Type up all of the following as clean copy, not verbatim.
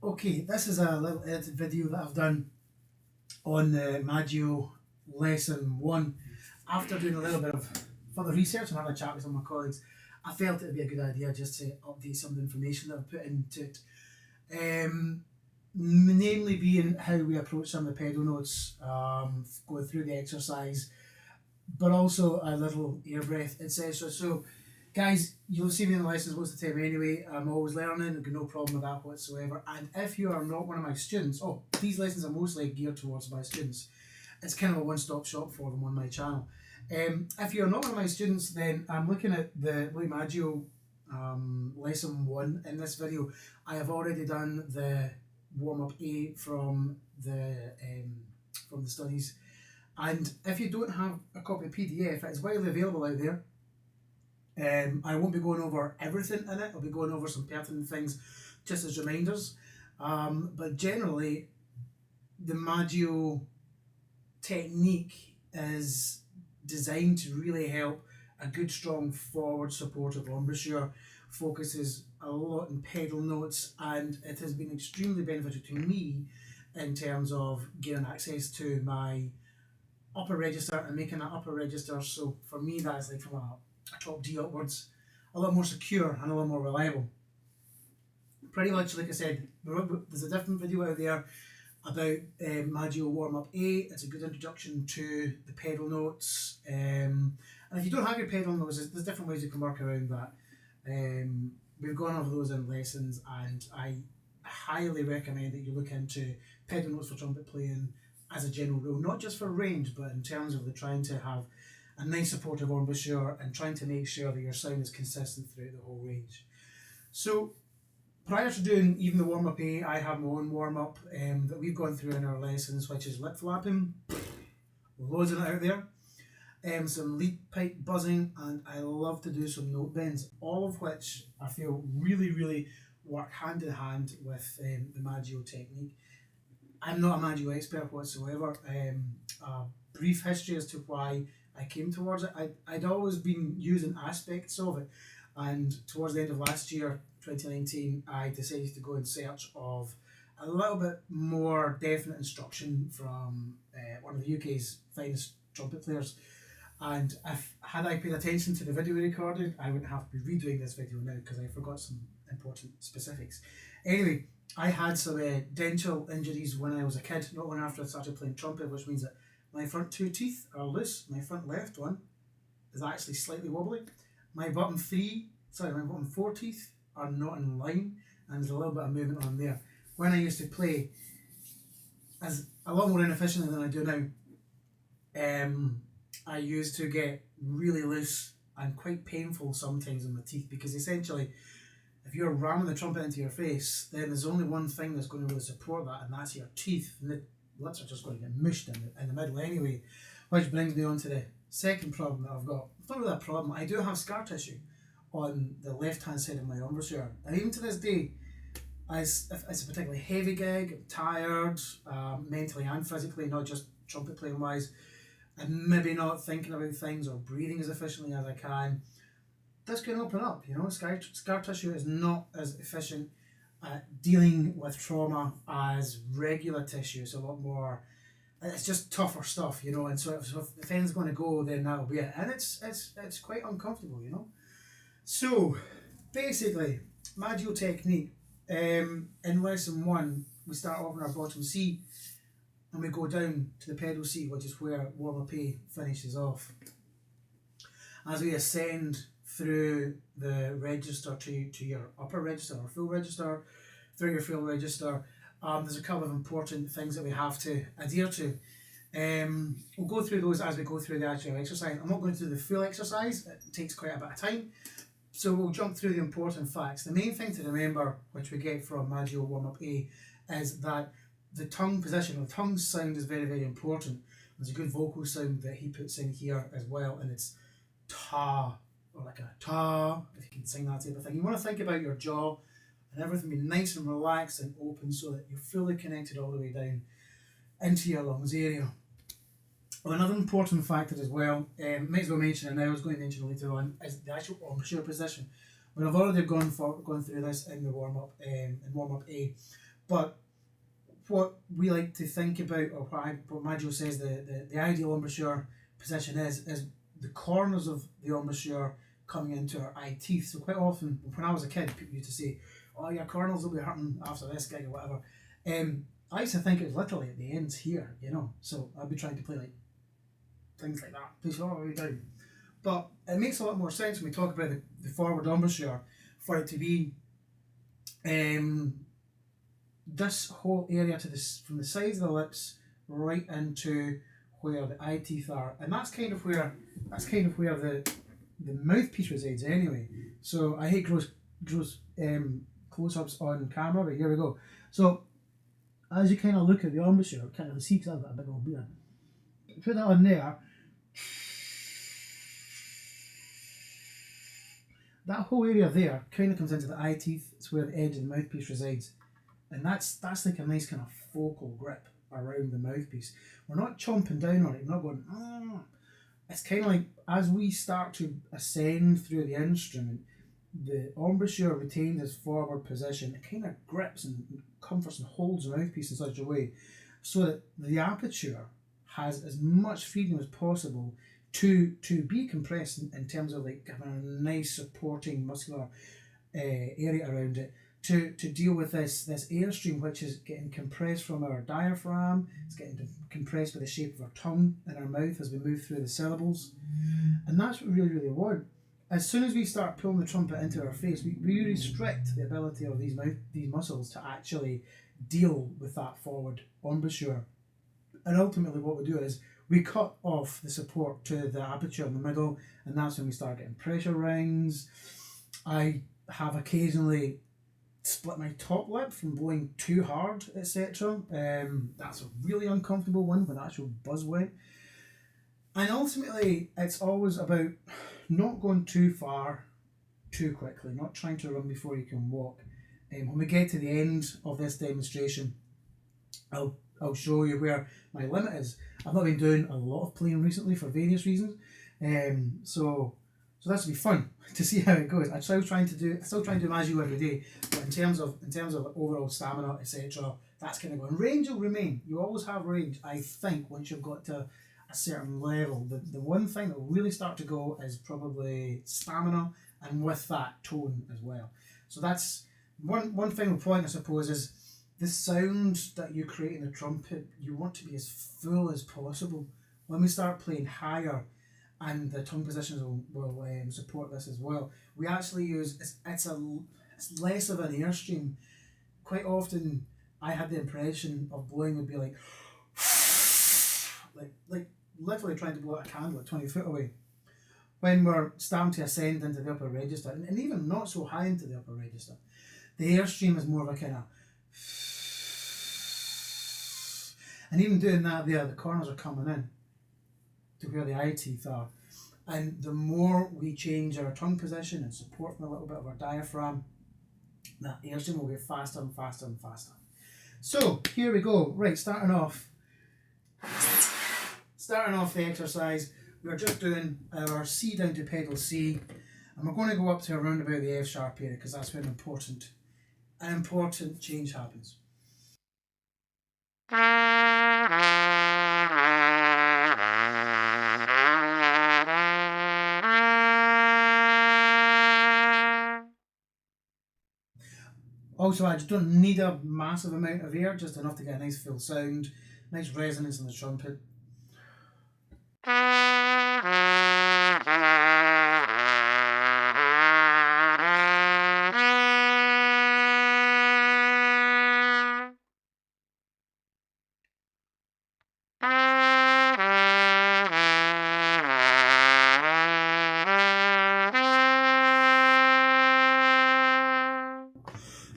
Okay, this is a little edited video that I've done on the Maggio Lesson 1. After doing a little bit of further research and having a chat with some of my colleagues, I felt it would be a good idea just to update some of the information that I've put into it. Namely being how we approach some of the pedal notes, going through the exercise, but also a little air breath, etc. So, guys, you'll see me in the lessons most of the time anyway. I'm always learning, I've got no problem with that whatsoever. And if you are not one of my students, these lessons are mostly geared towards my students. It's kind of a one-stop shop for them on my channel. If you're not one of my students, then I'm looking at the Maggio lesson 1 in this video. I have already done the warm-up A from the studies. And if you don't have a copy of PDF, it is widely available out there. I won't be going over everything in it. I'll be going over some pertinent things just as reminders. But generally, the Maggio technique is designed to really help a good, strong forward supportive embouchure. Focuses a lot on pedal notes, and it has been extremely beneficial to me in terms of getting access to my upper register and making that upper register. So for me, that's like from a top D upwards, a lot more secure and a lot more reliable. Pretty much like I said, there's a different video out there about Maggio warm-up A. It's a good introduction to the pedal notes. And if you don't have your pedal notes, there's different ways you can work around that. We've gone over those in lessons, and I highly recommend that you look into pedal notes for trumpet playing as a general rule, not just for range, but in terms of trying to have a nice supportive embouchure and trying to make sure that your sound is consistent throughout the whole range. So prior to doing even the warm-up A, I have my own warm-up that we've gone through in our lessons, which is lip flapping, loads of it out there, some lead pipe buzzing, and I love to do some note bends, all of which I feel really work hand in hand with the Maggio technique. I'm not a Maggio expert whatsoever. A brief history as to why I came towards it. I'd always been using aspects of it, and towards the end of last year, 2019, I decided to go in search of a little bit more definite instruction from one of the UK's finest trumpet players. And had I paid attention to the video we recorded, I wouldn't have to be redoing this video now because I forgot some important specifics. Anyway, I had some dental injuries when I was a kid, not long after I started playing trumpet, which means that my front 2 teeth are loose. My front left one is actually slightly wobbly. My bottom 4 teeth are not in line, and there's a little bit of movement on there. When I used to play, as a lot more inefficiently than I do now, I used to get really loose and quite painful sometimes in my teeth, because essentially, if you're ramming the trumpet into your face, then there's only one thing that's going to really support that, and that's your teeth. And the lips are just going to get mushed in the middle anyway. Which brings me on to the second problem that I've got. It's not really a problem. I do have scar tissue on the left-hand side of my embouchure. And even to this day, if it's a particularly heavy gig, I'm tired, mentally and physically, not just trumpet playing wise, and maybe not thinking about things or breathing as efficiently as I can, this can open up. Scar tissue is not as efficient at dealing with trauma as regular tissue. It's a lot more, it's just tougher stuff, and so if the thing's going to go, then that'll be it. And it's quite uncomfortable, So, basically, Maggio technique, in lesson 1, we start off on our bottom C, and we go down to the pedal C, which is where warm-up A finishes off. As we ascend through the register to your upper register or full register, through your full register, there's a couple of important things that we have to adhere to. We'll go through those as we go through the actual exercise. I'm not going to do the full exercise, it takes quite a bit of time. So we'll jump through the important facts. The main thing to remember, which we get from Maggio warm-up A, is that the tongue position, the tongue sound is very important. There's a good vocal sound that he puts in here as well, and it's ta, or like a ta, if you can sing that type of thing. You want to think about your jaw and everything being nice and relaxed and open so that you're fully connected all the way down into your lungs area. Well, another important factor as well, might as well mention it now, I was going to mention it later on, is the actual embouchure position. But I've already gone through this in the warm-up A. But what we like to think about, or what Maggio says the ideal embouchure position is the corners of the embouchure coming into our eye teeth. So quite often, when I was a kid, people used to say, "Oh, your corners will be hurting after this gig or whatever." I used to think it was literally at the ends here, you know. So I'd be trying to play like things like that, push it all the way down. But it makes a lot more sense when we talk about the forward embouchure for it to be this whole area to this from the sides of the lips right into where the eye teeth are, and that's kind of where the mouthpiece resides anyway. So I hate gross close-ups on camera, but here we go. So as you kind of look at the embouchure, kind of see because I've got a big old beard. Put that on there. That whole area there kind of comes into the eye teeth. It's where the edge of the mouthpiece resides. And that's like a nice kind of focal grip around the mouthpiece. We're not chomping down on it. We're not going, ah. It's kind of like as we start to ascend through the instrument, the embouchure retains its forward position. It kind of grips and comforts and holds the mouthpiece in such a way so that the aperture has as much freedom as possible to be compressed in terms of like having a nice supporting muscular area around it. To deal with this airstream which is getting compressed from our diaphragm, it's getting compressed by the shape of our tongue and our mouth as we move through the syllables. And that's what we really want. As soon as we start pulling the trumpet into our face, we restrict the ability of these muscles to actually deal with that forward embouchure. And ultimately what we do is we cut off the support to the aperture in the middle, and that's when we start getting pressure rings. I have occasionally split my top lip from blowing too hard, etc. That's a really uncomfortable one when actual buzz went. And ultimately, it's always about not going too far too quickly, not trying to run before you can walk. When we get to the end of this demonstration, I'll show you where my limit is. I've not been doing a lot of playing recently for various reasons, so this will be fun to see how it goes. I still trying to do Maggio every day, but in terms of overall stamina, etc., that's kind of going. Range will remain. You always have range. I think once you've got to a certain level, the one thing that will really start to go is probably stamina, and with that tone as well. So that's one final point, I suppose, is the sound that you create in the trumpet. You want to be as full as possible. When we start playing higher, and the tongue positions will support this as well. We actually use it's less of an airstream. Quite often, I had the impression of blowing would be like literally trying to blow out a candle at 20 foot away. When we're starting to ascend into the upper register, and even not so high into the upper register, the airstream is more of a kind of, and even doing that there, the corners are coming in to where the eye teeth are. And the more we change our tongue position and support from a little bit of our diaphragm, that airstream will get faster and faster and faster. So here we go. Right, starting off the exercise, we're just doing our C down to pedal C, and we're going to go up to around about the F sharp area because that's where an important change happens. Also, I just don't need a massive amount of air, just enough to get a nice full sound, nice resonance in the trumpet.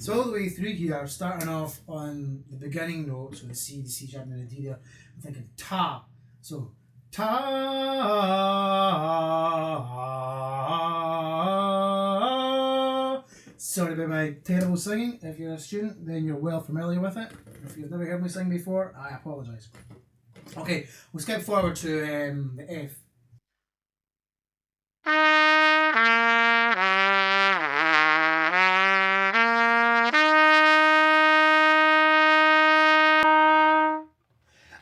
So all the way through here, starting off on the beginning note, so the C sharp, and the D there, I'm thinking ta. So ta. Sorry about my terrible singing. If you're a student, then you're well familiar with it. If you've never heard me sing before, I apologise. Okay, we'll skip forward to the F.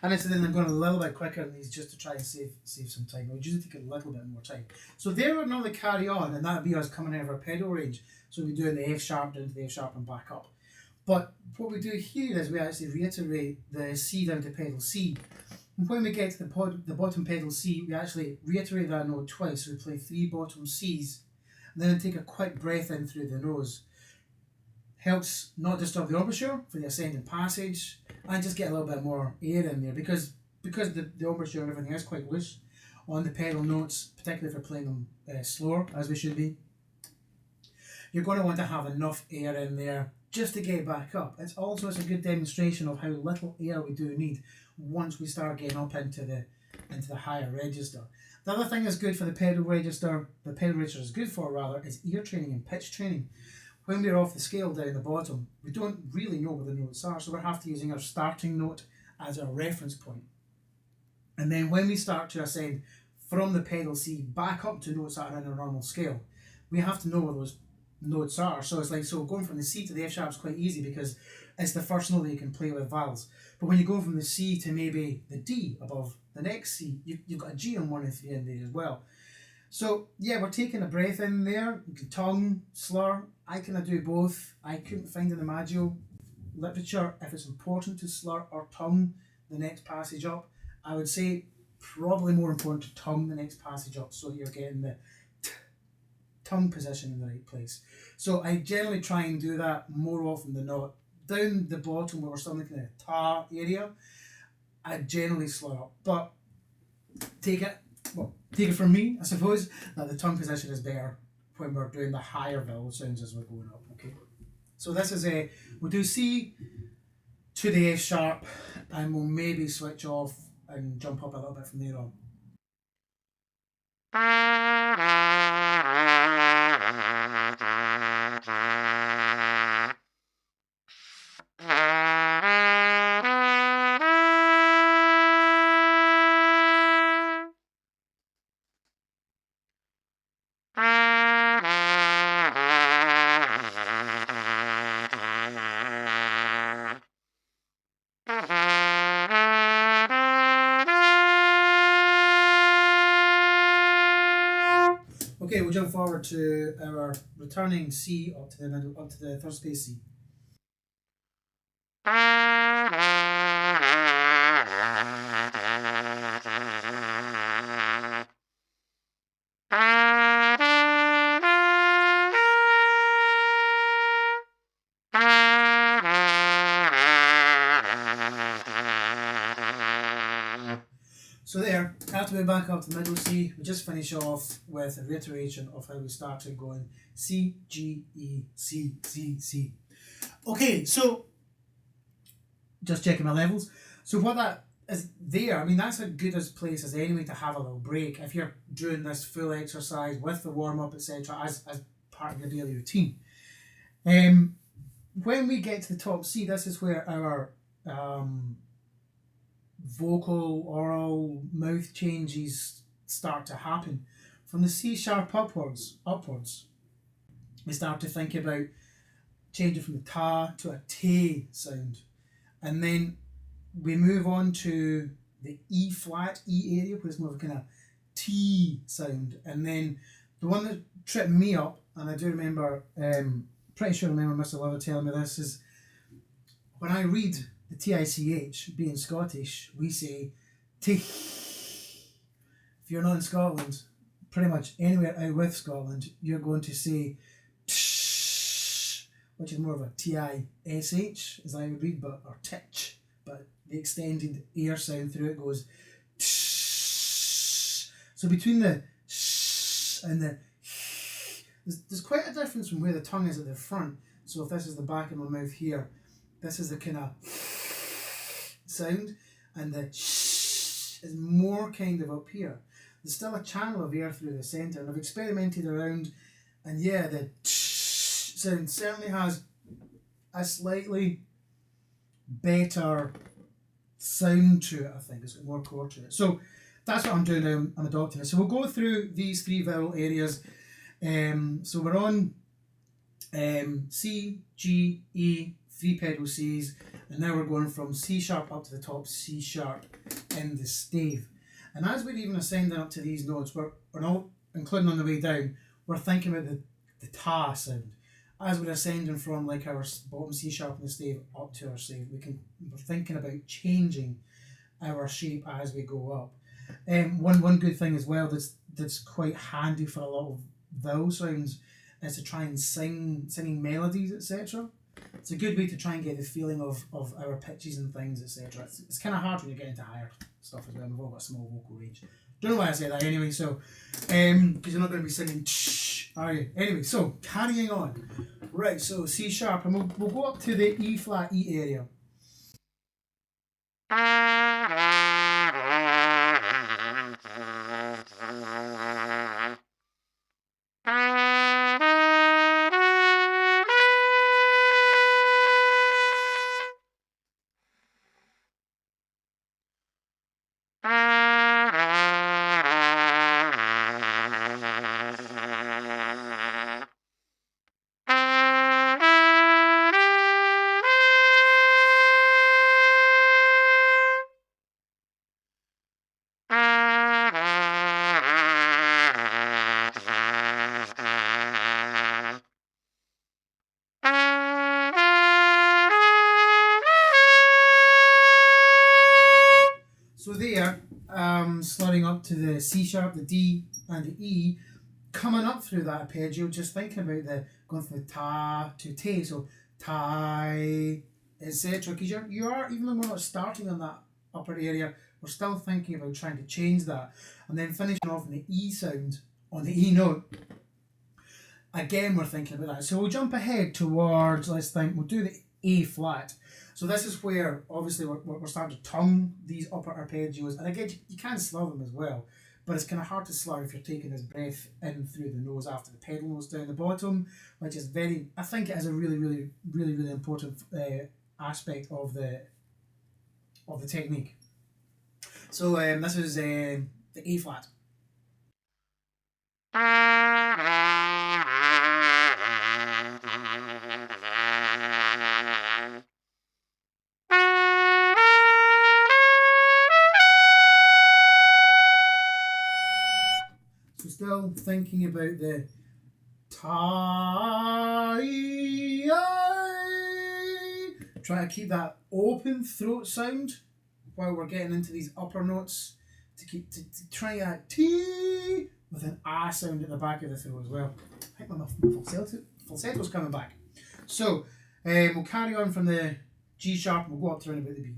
And I said then I'm going a little bit quicker than these just to try and save some time. We'll usually take a little bit more time. So there would normally carry on, and that would be us coming out of our pedal range. So we're doing the F sharp down to the F sharp and back up. But what we do here is we actually reiterate the C down to pedal C. And when we get to the bottom pedal C, we actually reiterate that note twice. So we play 3 bottom Cs, and then take a quick breath in through the nose. Helps not disturb the embouchure for the ascending passage, and just get a little bit more air in there because the embouchure and everything is quite loose on the pedal notes, particularly if we're playing them slower, as we should be. You're going to want to have enough air in there just to get back up. It's a good demonstration of how little air we do need once we start getting up into the higher register. The other thing that's good for the pedal register is good for rather, is ear training and pitch training. When we're off the scale down the bottom, we don't really know where the notes are, so we're have to using our starting note as our reference point. And then when we start to ascend from the pedal C back up to notes that are in a normal scale, we have to know where those notes are. So it's like, so going from the C to the F sharp is quite easy because it's the first note that you can play with vowels. But when you go from the C to maybe the D above the next C, you've got a G on 1 and 3 in there as well. So yeah, we're taking a breath in there. You can tongue, slur. I kind of do both. I couldn't find in the Maggio literature if it's important to slur or tongue the next passage up. I would say probably more important to tongue the next passage up so you're getting the tongue position in the right place. So I generally try and do that more often than not. Down the bottom where we're still looking at the ta area, I generally slur up. But take it from me, I suppose, that the tongue position is better when we're doing the higher vowel sounds as we're going up. Okay. So this is we'll do C to the F sharp, and we'll maybe switch off and jump up a little bit from there on. Okay, we'll jump forward to our returning C up to the middle, up to the third space C. So there, after we back up to the middle C, we just finish off with a reiteration of how we started going C, G, E, C, C, C. Okay, so just checking my levels. So what that is there, I mean, that's as good a place as any to have a little break if you're doing this full exercise with the warm-up, etc., as part of your daily routine. When we get to the top C, this is where our vocal, oral, mouth changes start to happen. From the C sharp upwards, we start to think about changing from the ta to a te sound. And then we move on to the E flat, E area, where it's more of a kind of T sound. And then the one that tripped me up, and I do remember, pretty sure I remember Mr. Lover telling me this, is when I read the TICH, being Scottish, we say T. If you're not in Scotland, pretty much anywhere out with Scotland, you're going to say tsh, which is more of a TISH, as I would read, or titch, but the extended air sound through it goes tsh. So between the sh and the there's quite a difference from where the tongue is at the front. So if this is the back of my mouth here, this is the kind of sound, and the shh is more kind of up here. There's still a channel of air through the centre, and I've experimented around, and yeah, the shh sound certainly has a slightly better sound to it, I think. It's got more core to it. So that's what I'm doing now, I'm adopting it. So we'll go through these 3 vowel areas. So we're on C, G, E, 3 pedal Cs, And now we're going from C sharp up to the top C sharp in the stave. And as we're even ascending up to these notes, we're not, including on the way down, we're thinking about the ta sound. As we're ascending from like our bottom C sharp in the stave up to our stave, we're thinking about changing our shape as we go up. One good thing as well that's quite handy for a lot of vowel sounds is to try and singing melodies, etc. It's a good way to try and get the feeling of our pitches and things, etc. It's kind of hard when you get into higher stuff as well. We've all got a small vocal range. Don't know why I say that anyway. So, because you're not going to be singing, are you? Anyway, so carrying on. Right. So C sharp, and we'll go up to the E flat E area. So there, sliding up to the C sharp, the D, and the E, coming up through that arpeggio, just thinking about going from the ta to te, so tie, etc. Because you are, even though we're not starting on that upper area, we're still thinking about trying to change that. And then finishing off on the E sound, on the E note, again we're thinking about that. So we'll jump ahead towards, let's think, we'll do the A flat. So this is where, obviously, we're starting to tongue these upper arpeggios. And again, you can slur them as well. But it's kind of hard to slur if you're taking this breath in through the nose after the pedal nose down the bottom, which is I think it is a really, really, really, really important aspect of the technique. So this is the A flat. So still thinking about the tie. Try to keep that open throat sound while we're getting into these upper notes. To try that T with an ah sound at the back of the throat as well. I think my falsetto's coming back. So we'll carry on from the G sharp and we'll go up to around about the B.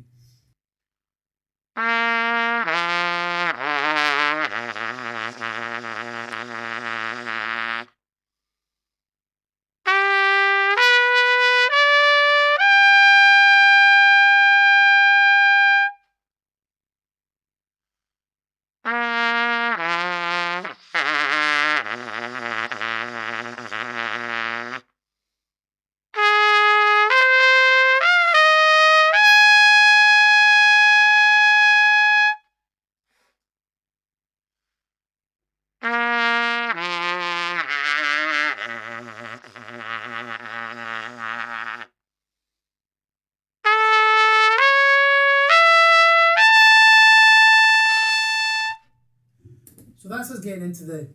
So that's us getting into the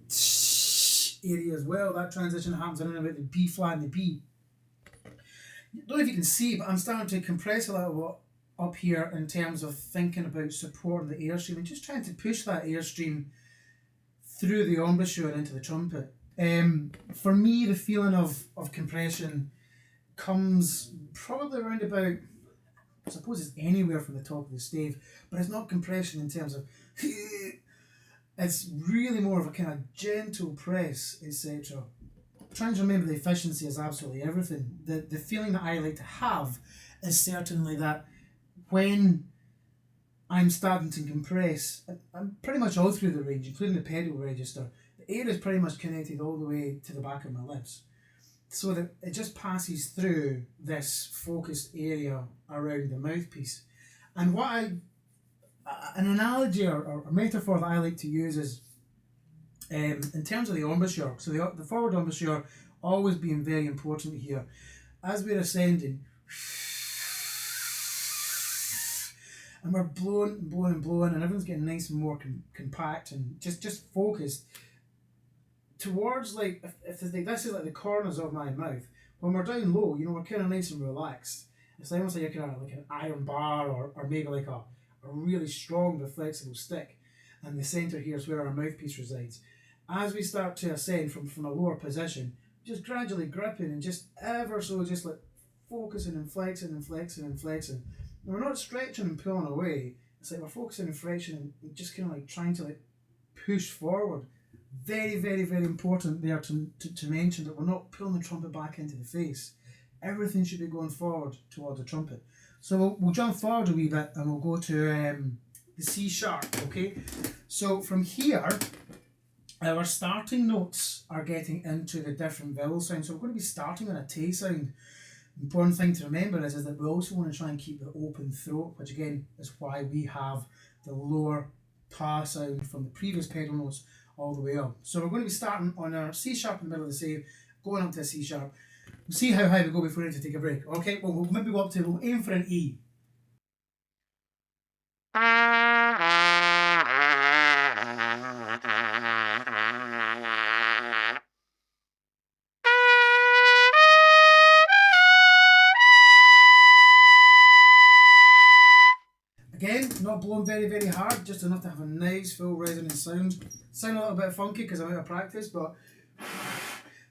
area as well. That transition happens around about the B flat and the B. I don't know if you can see, but I'm starting to compress a little bit up here in terms of thinking about supporting the airstream and just trying to push that airstream through the embouchure into the trumpet. For me, the feeling of compression comes probably around about, I suppose it's anywhere from the top of the stave, but it's not compression in terms of it's really more of a kind of gentle press, etc. Trying to remember the efficiency is absolutely everything. The feeling that I like to have is certainly that when I'm starting to compress, I'm pretty much all through the range, including the pedal register, the air is pretty much connected all the way to the back of my lips. So that it just passes through this focused area around the mouthpiece. And an analogy or metaphor that I like to use is in terms of the embouchure. So the forward embouchure always being very important here. As we're ascending, and we're blowing and blowing and blowing, and everyone's getting nice and more compact and just focused towards, like, if like, this is like the corners of my mouth. When we're down low, you know, we're kind of nice and relaxed. It's like almost like a kind of like an iron bar, or maybe like a really strong but flexible stick. And the centre here is where our mouthpiece resides. As we start to ascend from a lower position, just gradually gripping and just ever so just like focusing and flexing and flexing and flexing. And we're not stretching and pulling away. It's like we're focusing and flexing and just kind of like trying to like push forward. Very, very, very important there to mention that we're not pulling the trumpet back into the face. Everything should be going forward toward the trumpet. So we'll jump forward a wee bit and we'll go to the C sharp, okay? So from here, our starting notes are getting into the different vowel sounds. So we're going to be starting on a T sound. The important thing to remember is that we also want to try and keep the open throat, which again is why we have the lower pa sound from the previous pedal notes all the way up. So we're going to be starting on our C sharp in the middle of the save, going up to a C sharp. We'll see how high we go before we need to take a break. Okay, well, we'll maybe go up to, we'll aim for an E. Again, not blowing very, very hard, just enough to have a nice full resonant sound. Sound a little bit funky because I'm out of practice, but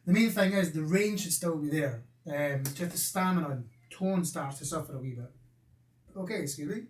the main thing is the range should still be there. Just the stamina and tone starts to suffer a wee bit. Okay, excuse me.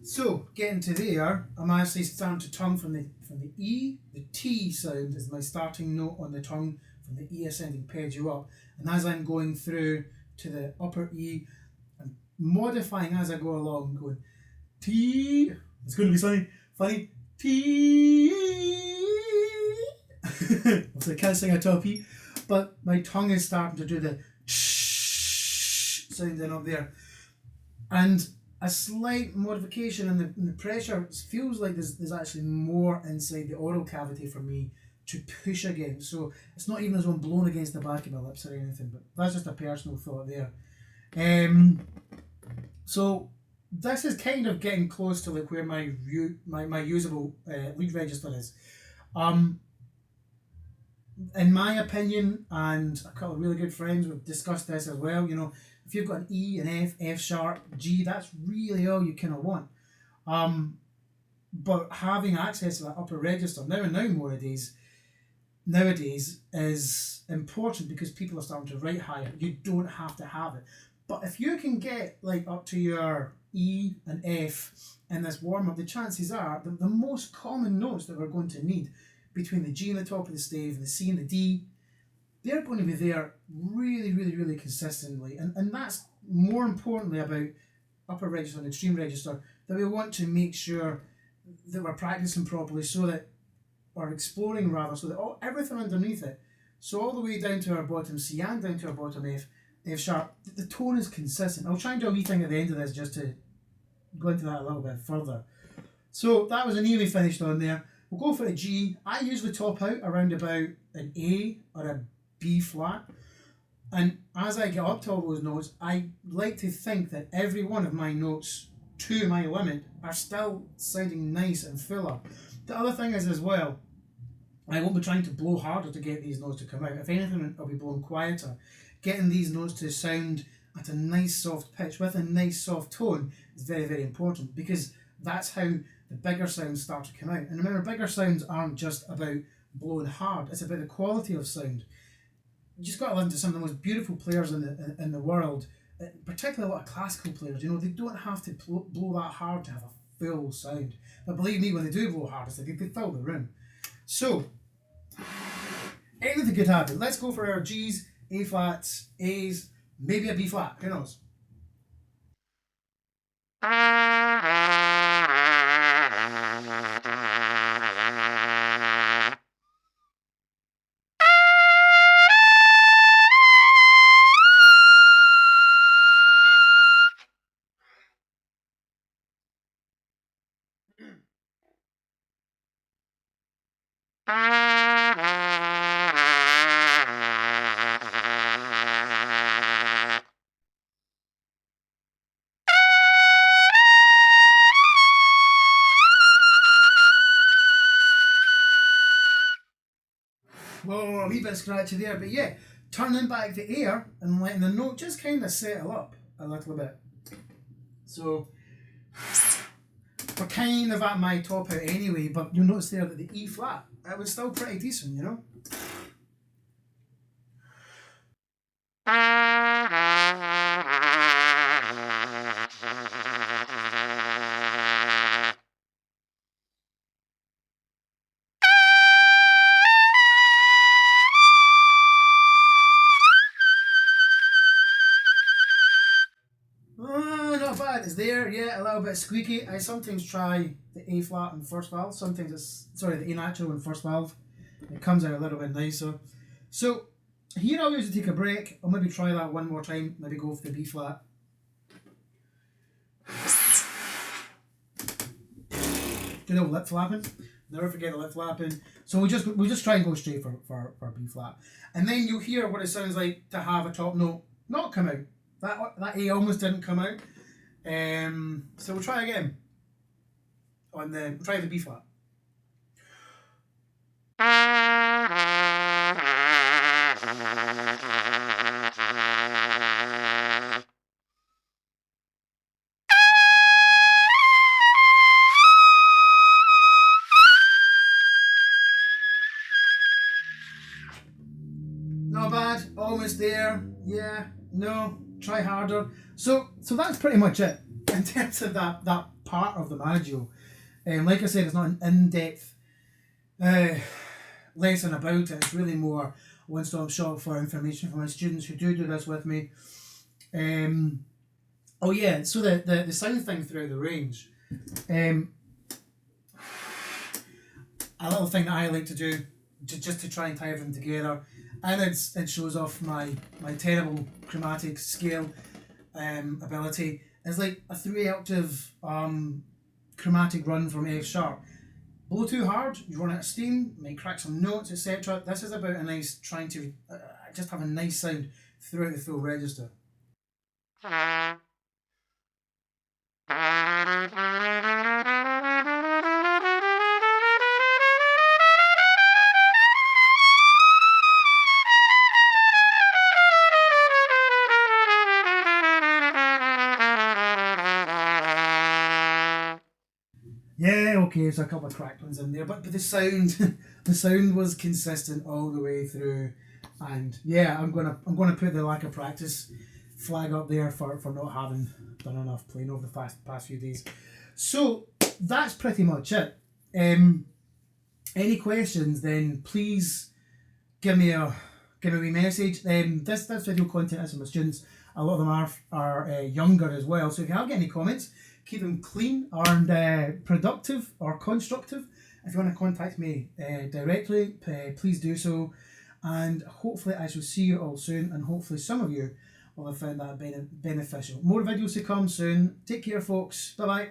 So, getting to there, I'm actually starting to tongue from the E. The T sound is my starting note on the tongue from the E ascending pedal up. And as I'm going through to the upper E, I'm modifying as I go along, going T. It's going to be funny. T. So I can't sing a top E, but my tongue is starting to do the sounding up there. And a slight modification in the pressure feels like there's actually more inside the oral cavity for me to push against. So it's not even as though I'm blown against the back of my lips or anything, but that's just a personal thought there. So this is kind of getting close to like where my usable lead register is. In my opinion, and a couple of really good friends we've discussed this as well, you know, if you've got an E, an F, F sharp, G, that's really all you kind of want. But having access to that upper register nowadays is important because people are starting to write higher. You don't have to have it. But if you can get like up to your E and F in this warm-up, the chances are that the most common notes that we're going to need between the G and the top of the stave and the C and the D, they're going to be there really, really, really consistently. And that's more importantly about upper register and extreme register, that we want to make sure that we're practicing properly so that, or exploring rather, so that everything underneath it, so all the way down to our bottom C and down to our bottom F sharp, the tone is consistent. I'll try and do a wee thing at the end of this just to go into that a little bit further. So that was a nearly finished on there. We'll go for a G. I usually top out around about an A or a B flat. And as I get up to all those notes, I like to think that every one of my notes to my limit are still sounding nice and fuller. The other thing is as well, I won't be trying to blow harder to get these notes to come out. If anything, I'll be blowing quieter. Getting these notes to sound at a nice soft pitch with a nice soft tone is very, very important, because that's how the bigger sounds start to come out. And remember, bigger sounds aren't just about blowing hard. It's about the quality of sound. You just got to listen to some of the most beautiful players in the world, particularly a lot of classical players. You know, they don't have to blow that hard to have a full sound. But believe me, when they do blow hard, it's like they fill the room. So, anything could happen. Let's go for our G's, A flats, A's, maybe a B flat. Who knows? Whoa, a wee bit scratchy there, but yeah, turning back the air and letting the note just kind of settle up a little bit. So we're kind of at my top out anyway, but you'll notice there that the E flat, it was still pretty decent, you know? Not bad. It's there, yeah, a little bit squeaky. I sometimes try the A flat in first valve. Sometimes the A natural in first valve. It comes out a little bit nicer. So here I'll usually take a break. I'll maybe try that one more time. Maybe go for the B flat. Do the lip flapping. Never forget the lip flapping. So we'll just try and go straight for B flat. And then you'll hear what it sounds like to have a top note not come out. That A almost didn't come out. So we'll try again. We'll try the B flat. Not bad, almost there. Yeah, no, try harder. So that's pretty much it in terms of that part of the Maggio. Like I said, it's not an in-depth lesson about it. It's really more one-stop shop for information for my students who do this with me. Oh yeah, so the sound thing throughout the range. A little thing that I like to do just to try and tie everything together, and it shows off my terrible chromatic scale ability, is like a 3-octave chromatic run from F sharp. Blow too hard, you run out of steam, might crack some notes, etc. This is about a nice, trying to just have a nice sound throughout the full register. Yeah, okay, there's a couple of cracked ones in there, but the sound, the sound was consistent all the way through, and yeah, I'm gonna put the lack of practice flag up there for not having done enough playing over the past few days. So that's pretty much it. Any questions? Then please give me a wee message. This video content is for my students. A lot of them are younger as well. So if you have got any comments, keep them clean and productive or constructive. If you want to contact me directly, please do so. And hopefully I shall see you all soon, and hopefully some of you will have found that beneficial. More videos to come soon. Take care, folks. Bye bye.